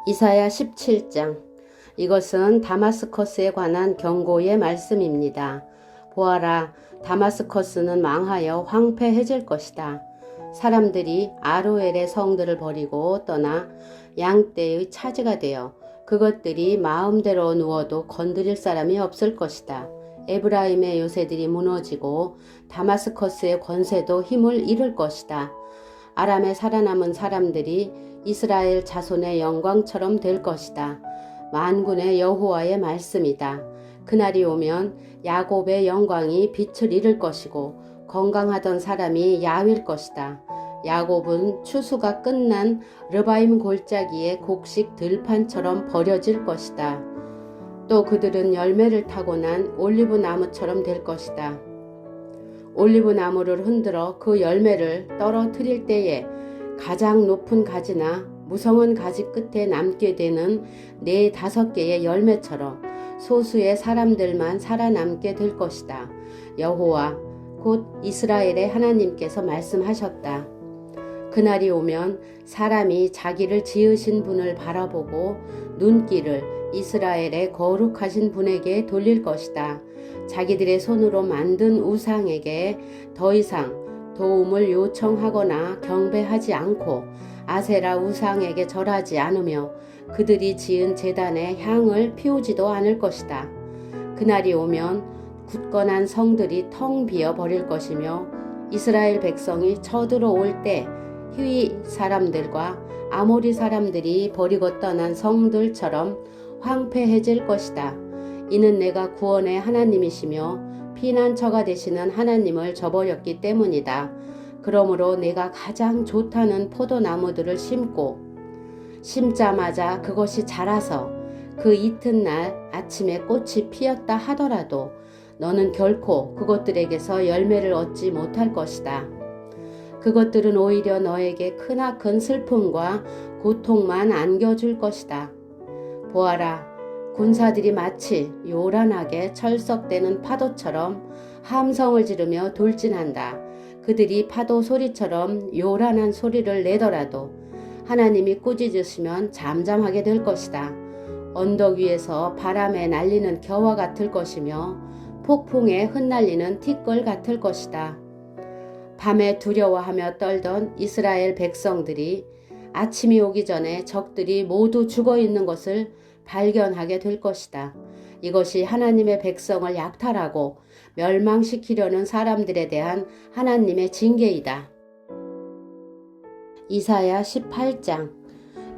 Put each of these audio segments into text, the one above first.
이사야 17장. 이것은 다마스커스에 관한 경고의 말씀입니다. 보아라, 다마스커스는 망하여 황폐해질 것이다. 사람들이 아로엘의 성들을 버리고 떠나 양떼의 차지가 되어 그것들이 마음대로 누워도 건드릴 사람이 없을 것이다. 에브라임의 요새들이 무너지고 다마스커스의 권세도 힘을 잃을 것이다. 아람에 살아남은 사람들이 이스라엘 자손의 영광처럼 될 것이다. 만군의 여호와의 말씀이다. 그날이 오면 야곱의 영광이 빛을 잃을 것이고 건강하던 사람이 야윌 것이다. 야곱은 추수가 끝난 르바임 골짜기의 곡식 들판처럼 버려질 것이다. 또 그들은 열매를 타고난 올리브 나무처럼 될 것이다. 올리브 나무를 흔들어 그 열매를 떨어뜨릴 때에 가장 높은 가지나 무성한 가지 끝에 남게 되는 4-5개의 열매처럼 소수의 사람들만 살아남게 될 것이다. 여호와 곧 이스라엘의 하나님께서 말씀하셨다. 그날이 오면 사람이 자기를 지으신 분을 바라보고 눈길을 이스라엘의 거룩하신 분에게 돌릴 것이다. 자기들의 손으로 만든 우상에게 더 이상 도움을 요청하거나 경배하지 않고 아세라 우상에게 절하지 않으며 그들이 지은 제단에 향을 피우지도 않을 것이다. 그날이 오면 굳건한 성들이 텅 비어 버릴 것이며 이스라엘 백성이 쳐들어올 때 히위 사람들과 아모리 사람들이 버리고 떠난 성들처럼 황폐해질 것이다. 이는 내가 구원의 하나님이시며 피난처가 되시는 하나님을 저버렸기 때문이다. 그러므로 내가 가장 좋다는 포도나무들을 심고 심자마자 그것이 자라서 그 이튿날 아침에 꽃이 피었다 하더라도 너는 결코 그것들에게서 열매를 얻지 못할 것이다. 그것들은 오히려 너에게 크나큰 슬픔과 고통만 안겨줄 것이다. 보아라, 군사들이 마치 요란하게 철썩대는 파도처럼 함성을 지르며 돌진한다. 그들이 파도 소리처럼 요란한 소리를 내더라도 하나님이 꾸짖으시면 잠잠하게 될 것이다. 언덕 위에서 바람에 날리는 겨와 같을 것이며 폭풍에 흩날리는 티끌 같을 것이다. 밤에 두려워하며 떨던 이스라엘 백성들이 아침이 오기 전에 적들이 모두 죽어 있는 것을 발견하게 될 것이다. 이것이 하나님의 백성을 약탈하고 멸망시키려는 사람들에 대한 하나님의 징계이다. 이사야 18장.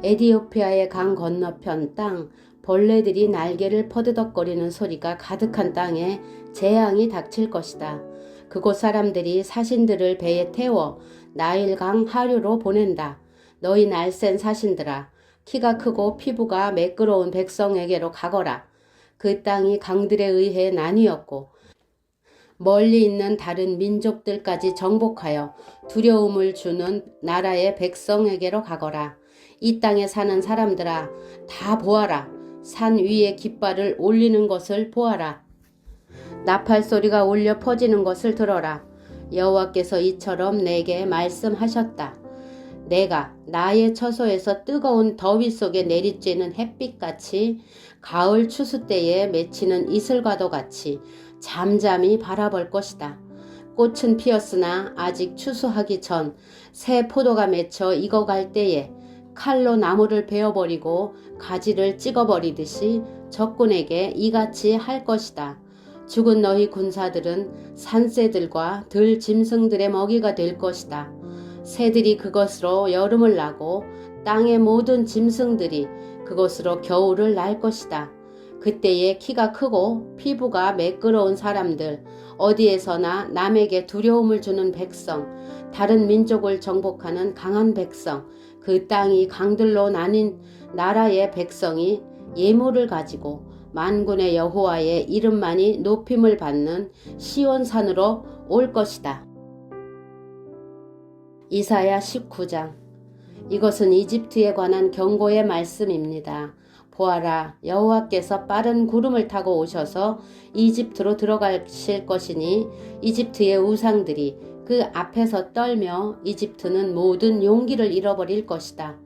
에디오피아의 강 건너편 땅, 벌레들이 날개를 퍼드덕거리는 소리가 가득한 땅에 재앙이 닥칠 것이다. 그곳 사람들이 사신들을 배에 태워 나일강 하류로 보낸다. 너희 날쌘 사신들아, 키가 크고 피부가 매끄러운 백성에게로 가거라. 그 땅이 강들에 의해 나뉘었고 멀리 있는 다른 민족들까지 정복하여 두려움을 주는 나라의 백성에게로 가거라. 이 땅에 사는 사람들아, 다 보아라. 산 위에 깃발을 올리는 것을 보아라. 나팔 소리가 울려 퍼지는 것을 들어라. 여호와께서 이처럼 내게 말씀하셨다. 내가 나의 처소에서 뜨거운 더위 속에 내리쬐는 햇빛같이 가을 추수 때에 맺히는 이슬과도 같이 잠잠히 바라볼 것이다. 꽃은 피었으나 아직 추수하기 전 새 포도가 맺혀 익어갈 때에 칼로 나무를 베어버리고 가지를 찍어버리듯이 적군에게 이같이 할 것이다. 죽은 너희 군사들은 산새들과 들 짐승들의 먹이가 될 것이다. 새들이 그것으로 여름을 나고 땅의 모든 짐승들이 그것으로 겨울을 날 것이다. 그때에 키가 크고 피부가 매끄러운 사람들, 어디에서나 남에게 두려움을 주는 백성, 다른 민족을 정복하는 강한 백성, 그 땅이 강들로 나뉜 나라의 백성이 예물을 가지고 만군의 여호와의 이름만이 높임을 받는 시온산으로 올 것이다. 이사야 19장. 이것은 이집트에 관한 경고의 말씀입니다. 보아라, 여호와께서 빠른 구름을 타고 오셔서 이집트로 들어가실 것이니 이집트의 우상들이 그 앞에서 떨며 이집트는 모든 용기를 잃어버릴 것이다.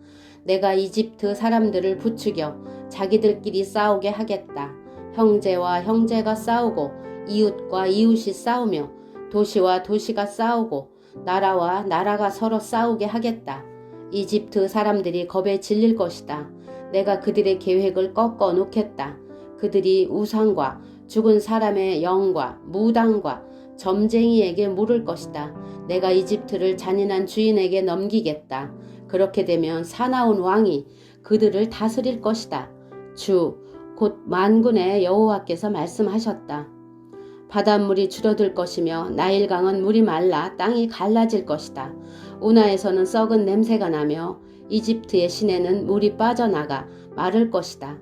내가 이집트 사람들을 부추겨 자기들끼리 싸우게 하겠다. 형제와 형제가 싸우고 이웃과 이웃이 싸우며 도시와 도시가 싸우고 나라와 나라가 서로 싸우게 하겠다. 이집트 사람들이 겁에 질릴 것이다. 내가 그들의 계획을 꺾어 놓겠다. 그들이 우상과 죽은 사람의 영과 무당과 점쟁이에게 물을 것이다. 내가 이집트를 잔인한 주인에게 넘기겠다. 그렇게 되면 사나운 왕이 그들을 다스릴 것이다. 주, 곧 만군의 여호와께서 말씀하셨다. 바닷물이 줄어들 것이며 나일강은 물이 말라 땅이 갈라질 것이다. 우나에서는 썩은 냄새가 나며 이집트의 시내는 물이 빠져나가 마를 것이다.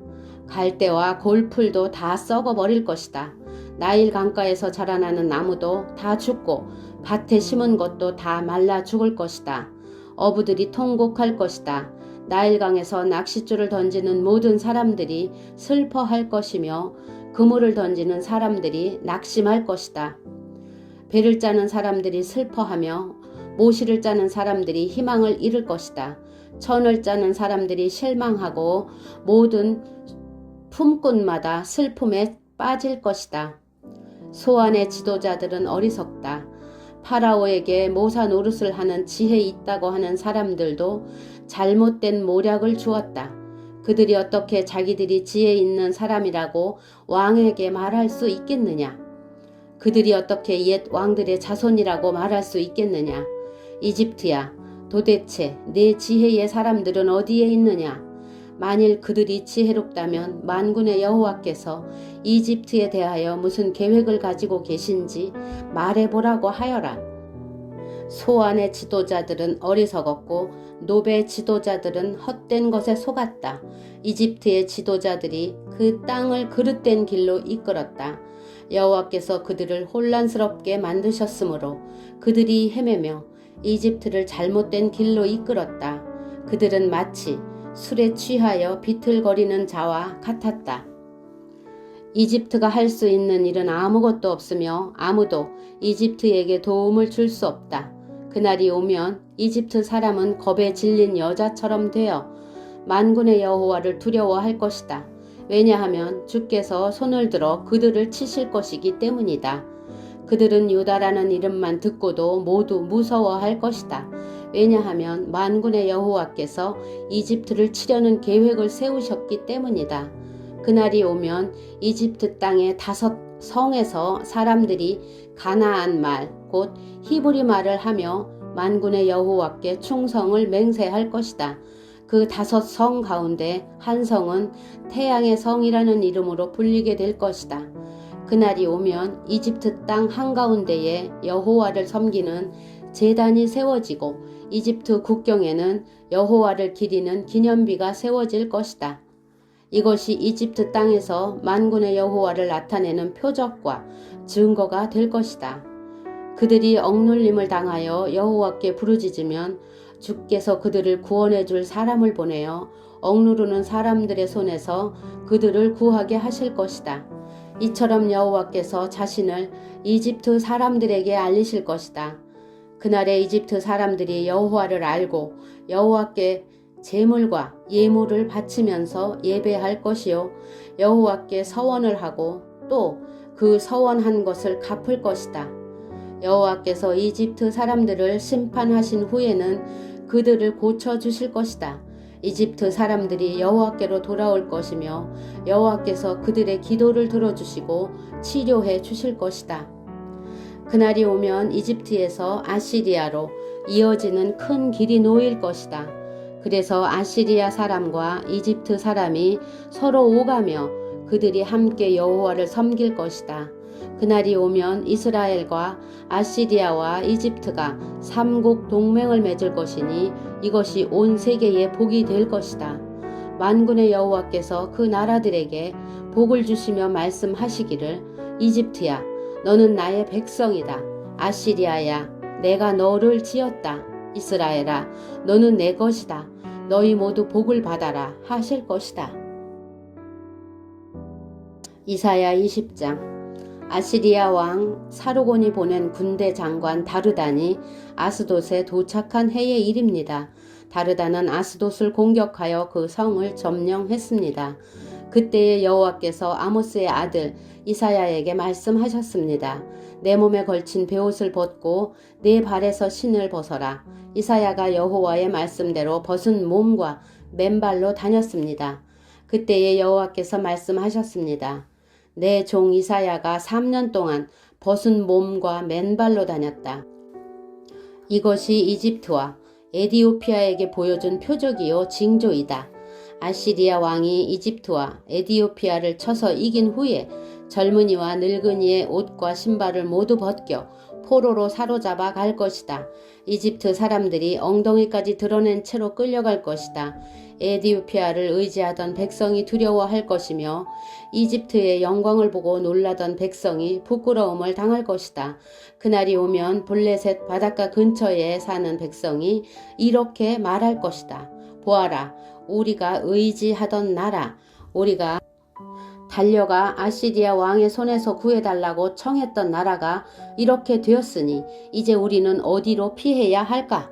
갈대와 골풀도 다 썩어버릴 것이다. 나일 강가에서 자라나는 나무도 다 죽고 밭에 심은 것도 다 말라 죽을 것이다. 어부들이 통곡할 것이다. 나일강에서 낚싯줄을 던지는 모든 사람들이 슬퍼할 것이며 그물을 던지는 사람들이 낙심할 것이다. 배를 짜는 사람들이 슬퍼하며 모시를 짜는 사람들이 희망을 잃을 것이다. 천을 짜는 사람들이 실망하고 모든 품꾼마다 슬픔에 빠질 것이다. 소안의 지도자들은 어리석다. 파라오에게 모사 노릇을 하는 지혜 있다고 하는 사람들도 잘못된 모략을 주었다. 그들이 어떻게 자기들이 지혜 있는 사람이라고 왕에게 말할 수 있겠느냐? 그들이 어떻게 옛 왕들의 자손이라고 말할 수 있겠느냐? 이집트야, 도대체 내 지혜의 사람들은 어디에 있느냐? 만일 그들이 지혜롭다면 만군의 여호와께서 이집트에 대하여 무슨 계획을 가지고 계신지 말해보라고 하여라. 소안의 지도자들은 어리석었고 노베 지도자들은 헛된 것에 속았다. 이집트의 지도자들이 그 땅을 그릇된 길로 이끌었다. 여호와께서 그들을 혼란스럽게 만드셨으므로 그들이 헤매며 이집트를 잘못된 길로 이끌었다. 그들은 마치 술에 취하여 비틀거리는 자와 같았다. 이집트가 할 수 있는 일은 아무것도 없으며 아무도 이집트에게 도움을 줄 수 없다. 그날이 오면 이집트 사람은 겁에 질린 여자처럼 되어 만군의 여호와를 두려워할 것이다. 왜냐하면 주께서 손을 들어 그들을 치실 것이기 때문이다. 그들은 유다라는 이름만 듣고도 모두 무서워할 것이다. 왜냐하면 만군의 여호와께서 이집트를 치려는 계획을 세우셨기 때문이다. 그날이 오면 이집트 땅의 5 성에서 사람들이 가나안 말, 곧 히브리 말을 하며 만군의 여호와께 충성을 맹세할 것이다. 그 5 성 가운데 한 성은 태양의 성이라는 이름으로 불리게 될 것이다. 그날이 오면 이집트 땅 한가운데에 여호와를 섬기는 제단이 세워지고 이집트 국경에는 여호와를 기리는 기념비가 세워질 것이다. 이것이 이집트 땅에서 만군의 여호와를 나타내는 표적과 증거가 될 것이다. 그들이 억눌림을 당하여 여호와께 부르짖으면 주께서 그들을 구원해 줄 사람을 보내어 억누르는 사람들의 손에서 그들을 구하게 하실 것이다. 이처럼 여호와께서 자신을 이집트 사람들에게 알리실 것이다. 그날에 이집트 사람들이 여호와를 알고 여호와께 제물과 예물을 바치면서 예배할 것이요 여호와께 서원을 하고 또 그 서원한 것을 갚을 것이다. 여호와께서 이집트 사람들을 심판하신 후에는 그들을 고쳐주실 것이다. 이집트 사람들이 여호와께로 돌아올 것이며 여호와께서 그들의 기도를 들어주시고 치료해 주실 것이다. 그날이 오면 이집트에서 아시리아로 이어지는 큰 길이 놓일 것이다. 그래서 아시리아 사람과 이집트 사람이 서로 오가며 그들이 함께 여호와를 섬길 것이다. 그날이 오면 이스라엘과 아시리아와 이집트가 3국 동맹을 맺을 것이니 이것이 온 세계의 복이 될 것이다. 만군의 여호와께서 그 나라들에게 복을 주시며 말씀하시기를 이집트야 너는 나의 백성이다. 아시리아야 내가 너를 지었다. 이스라엘아 너는 내 것이다. 너희 모두 복을 받아라 하실 것이다. 이사야 20장. 아시리아 왕 사르곤이 보낸 군대 장관 다르단이 아스돗에 도착한 해의 일입니다. 다르다는 아스돗을 공격하여 그 성을 점령했습니다. 그때에 여호와께서 아모스의 아들 이사야에게 말씀하셨습니다. 내 몸에 걸친 베옷을 벗고 내 발에서 신을 벗어라. 이사야가 여호와의 말씀대로 벗은 몸과 맨발로 다녔습니다. 그때에 여호와께서 말씀하셨습니다. 내 종 이사야가 3년 동안 벗은 몸과 맨발로 다녔다. 이것이 이집트와 에디오피아에게 보여준 표적이요 징조이다. 아시리아 왕이 이집트와 에디오피아를 쳐서 이긴 후에 젊은이와 늙은이의 옷과 신발을 모두 벗겨 포로로 사로잡아 갈 것이다. 이집트 사람들이 엉덩이까지 드러낸 채로 끌려갈 것이다. 에디오피아를 의지하던 백성이 두려워할 것이며 이집트의 영광을 보고 놀라던 백성이 부끄러움을 당할 것이다. 그날이 오면 블레셋 바닷가 근처에 사는 백성이 이렇게 말할 것이다. 보아라, 우리가 의지하던 나라, 우리가 달려가 아시리아 왕의 손에서 구해달라고 청했던 나라가 이렇게 되었으니 이제 우리는 어디로 피해야 할까?